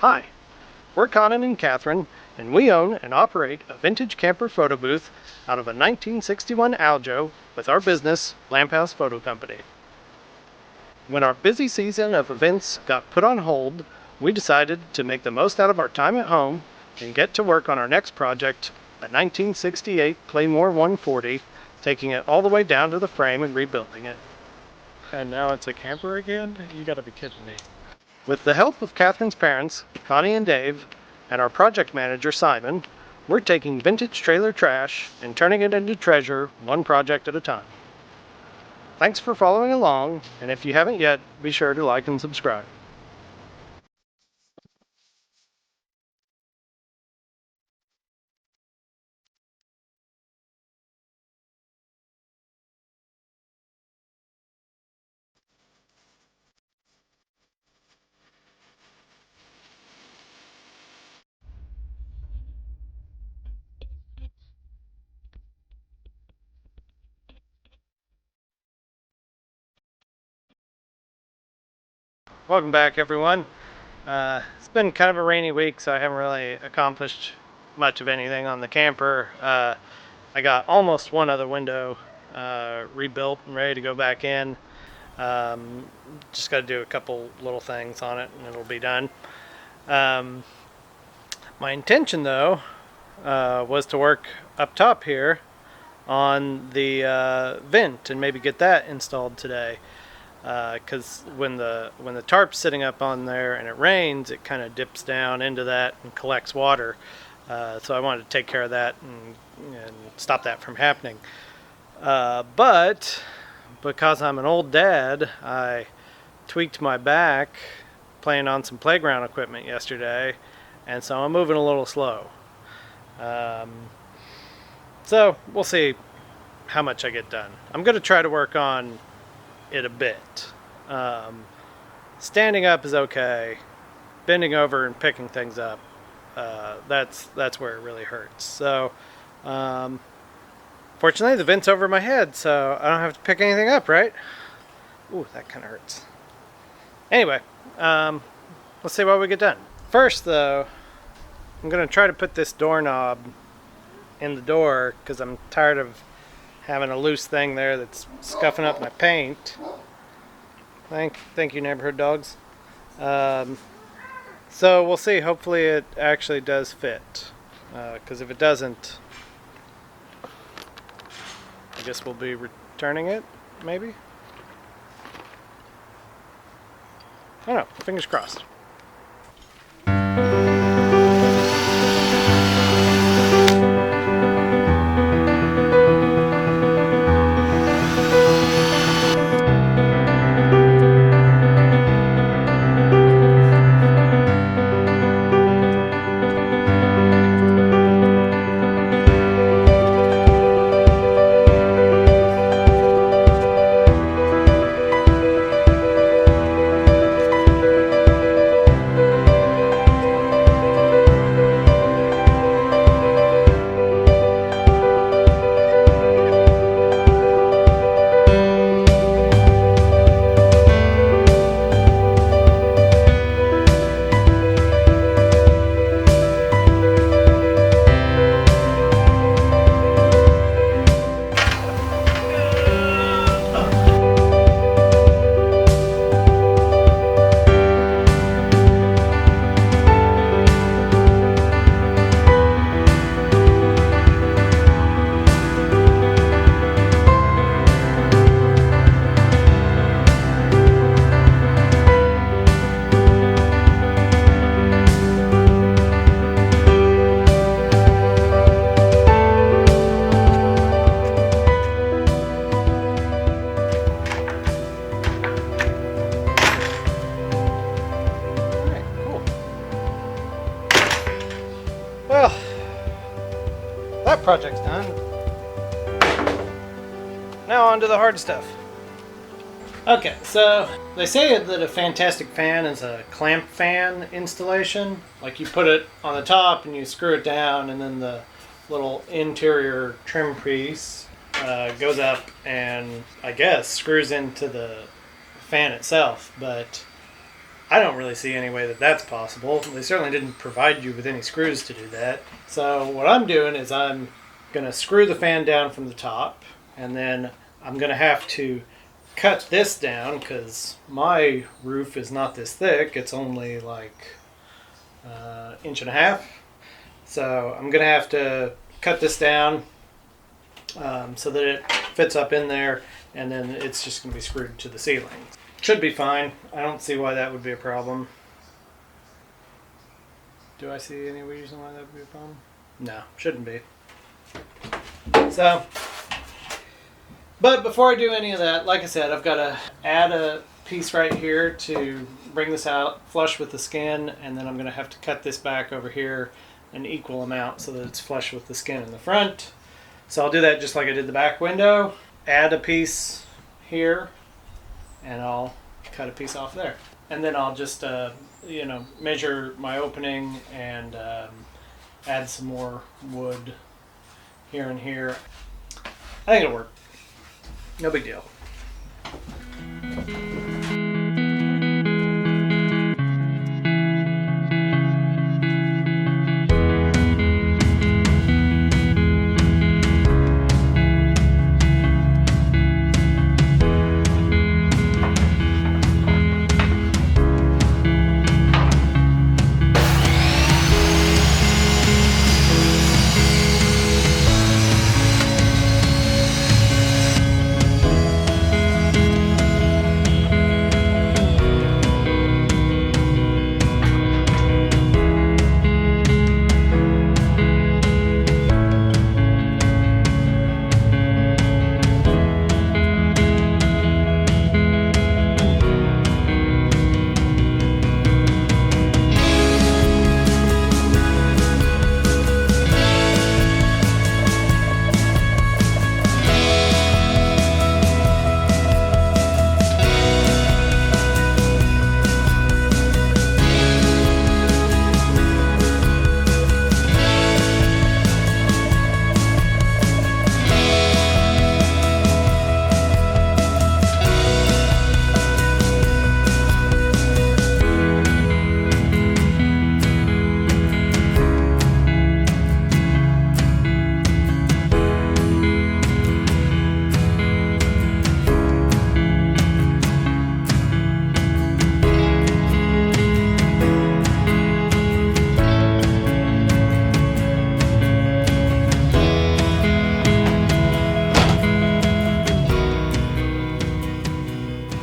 Hi, we're Conan and Catherine, and we own and operate a vintage camper photo booth out of a 1961 Aljo with our business, Lamp House Photo Company. When our busy season of events got put on hold, we decided to make the most out of our time at home and get to work on our next project, a 1968 Claymore 140, taking it all the way down to the frame and rebuilding it. And now it's a camper again? You gotta be kidding me. With the help of Catherine's parents, Connie and Dave, and our project manager, Simon, we're taking vintage trailer trash and turning it into treasure one project at a time. Thanks for following along, and if you haven't yet, be sure to like and subscribe. Welcome back, everyone. It's been kind of a rainy week, so I haven't really accomplished much of anything on the camper. I got almost one other window rebuilt and ready to go back in. Just got to do a couple little things on it and it'll be done. My intention, though, was to work up top here on the vent and maybe get that installed today. Because when the tarp's sitting up on there and it rains, it kind of dips down into that and collects water. So I wanted to take care of that and stop that from happening. But because I'm an old dad, I tweaked my back playing on some playground equipment yesterday, and so I'm moving a little slow. So we'll see how much I get done. I'm going to try to work on it a bit. Standing up is okay. Bending over and picking things up, that's where it really hurts. So fortunately the vent's over my head, so I don't have to pick anything up, right? Ooh, that kind of hurts. Anyway, let's see what we get done. First, though, I'm going to try to put this doorknob in the door because I'm tired of having a loose thing there that's scuffing up my paint. Thank you, neighborhood dogs. So we'll see. Hopefully it actually does fit. Because if it doesn't, I guess we'll be returning it, maybe? I don't know. Fingers crossed. Well, that project's done. Now on to the hard stuff. Okay, so they say that a Fan-tastic fan is a clamp fan installation. Like you put it on the top and you screw it down, and then the little interior trim piece goes up and I guess screws into the fan itself. But I don't really see any way that that's possible. They certainly didn't provide you with any screws to do that. So what I'm doing is I'm going to screw the fan down from the top, and then I'm going to have to cut this down because my roof is not this thick. It's only like inch and a half. So I'm going to have to cut this down so that it fits up in there, and then it's just going to be screwed to the ceiling. Should be fine. I don't see why that would be a problem. Do I see any reason why that would be a problem? No, shouldn't be. So, but before I do any of that, like I said, I've got to add a piece right here to bring this out flush with the skin, and then I'm going to have to cut this back over here an equal amount so that it's flush with the skin in the front. So I'll do that just like I did the back window. Add a piece here, and I'll cut a piece off there. And then I'll just, measure my opening and add some more wood here and here. I think it'll work. No big deal.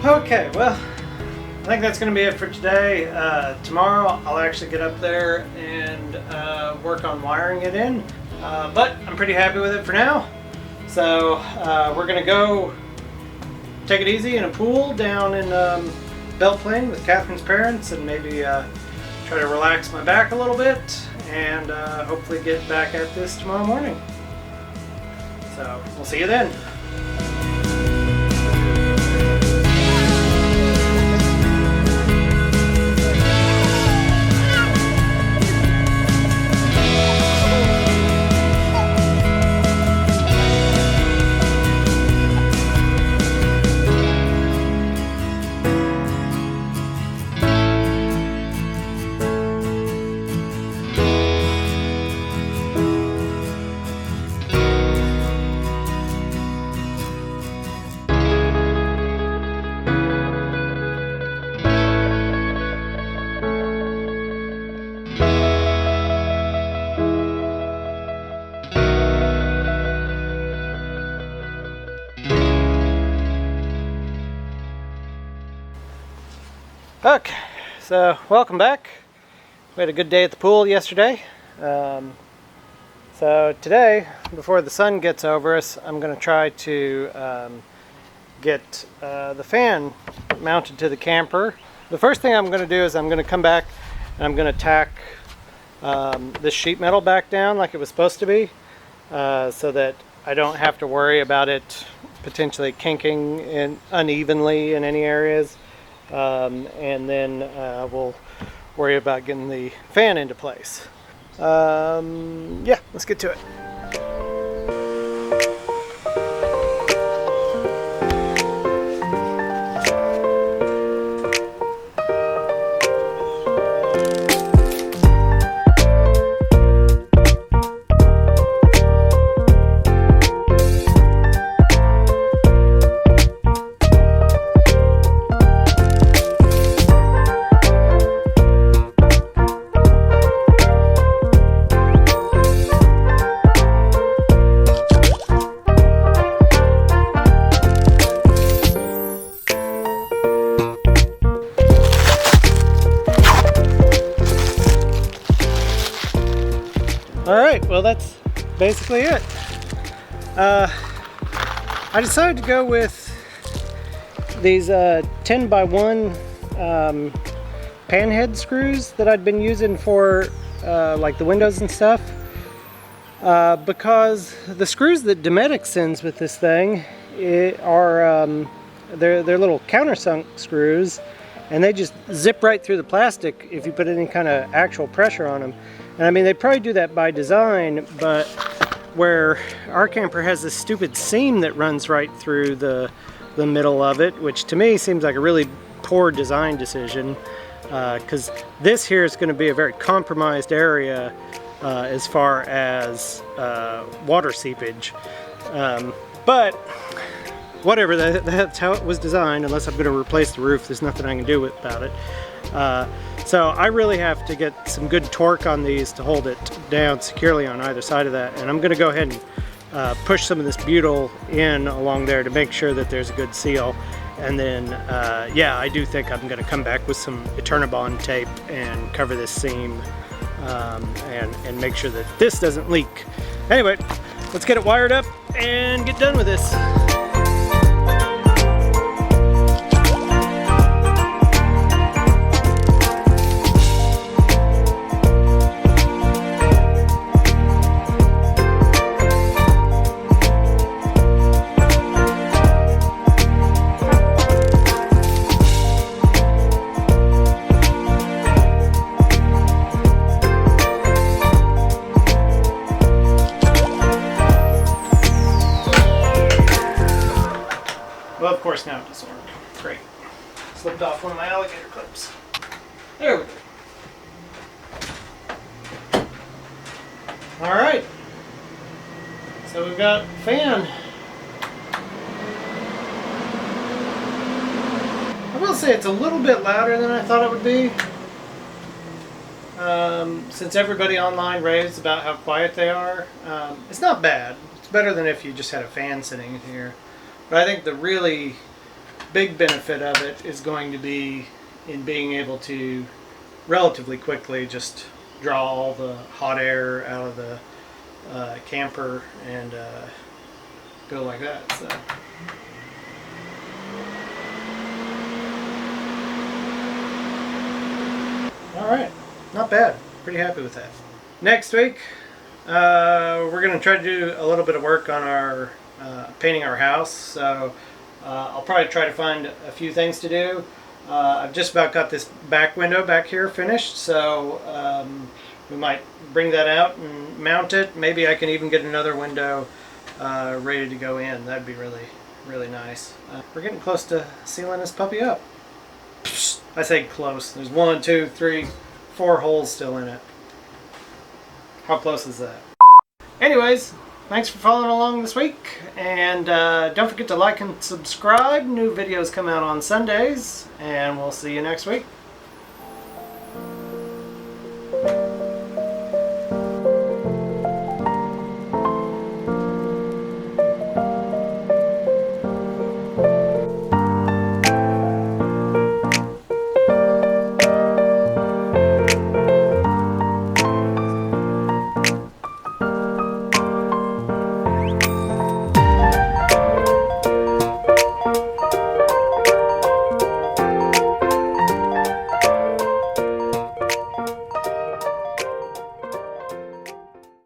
Okay, well, I think that's going to be it for today. Tomorrow I'll actually get up there and work on wiring it in, but I'm pretty happy with it for now. So we're going to go take it easy in a pool down in Belle Plaine with Catherine's parents, and maybe try to relax my back a little bit, and hopefully get back at this tomorrow morning. So we'll see you then. Okay, so welcome back. We had a good day at the pool yesterday. So today, before the sun gets over us, I'm going to try to get the fan mounted to the camper. The first thing I'm going to do is I'm going to come back and I'm going to tack this sheet metal back down like it was supposed to be, so that I don't have to worry about it potentially kinking unevenly in any areas. And then we'll worry about getting the fan into place. Yeah, let's get to it. Alright, well that's basically it. I decided to go with these 10 by 1 pan head screws that I'd been using for like the windows and stuff, because the screws that Dometic sends with this thing are they're little countersunk screws, and they just zip right through the plastic if you put any kind of actual pressure on them. And I mean, they probably do that by design, but where our camper has this stupid seam that runs right through the middle of it, which to me seems like a really poor design decision, because this here is going to be a very compromised area as far as water seepage. But whatever, that's how it was designed. Unless I'm going to replace the roof, there's nothing I can do about it. So I really have to get some good torque on these to hold it down securely on either side of that. And I'm going to go ahead and push some of this butyl in along there to make sure that there's a good seal. And then, yeah, I do think I'm going to come back with some Eternabond tape and cover this seam and make sure that this doesn't leak. Anyway, let's get it wired up and get done with this. Well, of course now it doesn't work. Great. Slipped off one of my alligator clips. There we go. Alright. So we've got fan. I will say it's a little bit louder than I thought it would be. Since everybody online raves about how quiet they are, it's not bad. It's better than if you just had a fan sitting here. But I think the really big benefit of it is going to be in being able to relatively quickly just draw all the hot air out of the camper and go like that. So. Alright, not bad. Pretty happy with that. Next week, we're going to try to do a little bit of work on our painting our house, so I'll probably try to find a few things to do. I've just about got this back window back here finished, so we might bring that out and mount it. Maybe I can even get another window ready to go in. That'd be really, really nice. We're getting close to sealing this puppy up. I say close. There's 1, 2, 3, 4 holes still in it. How close is that? Anyways, thanks for following along this week, and don't forget to like and subscribe. New videos come out on Sundays, and we'll see you next week.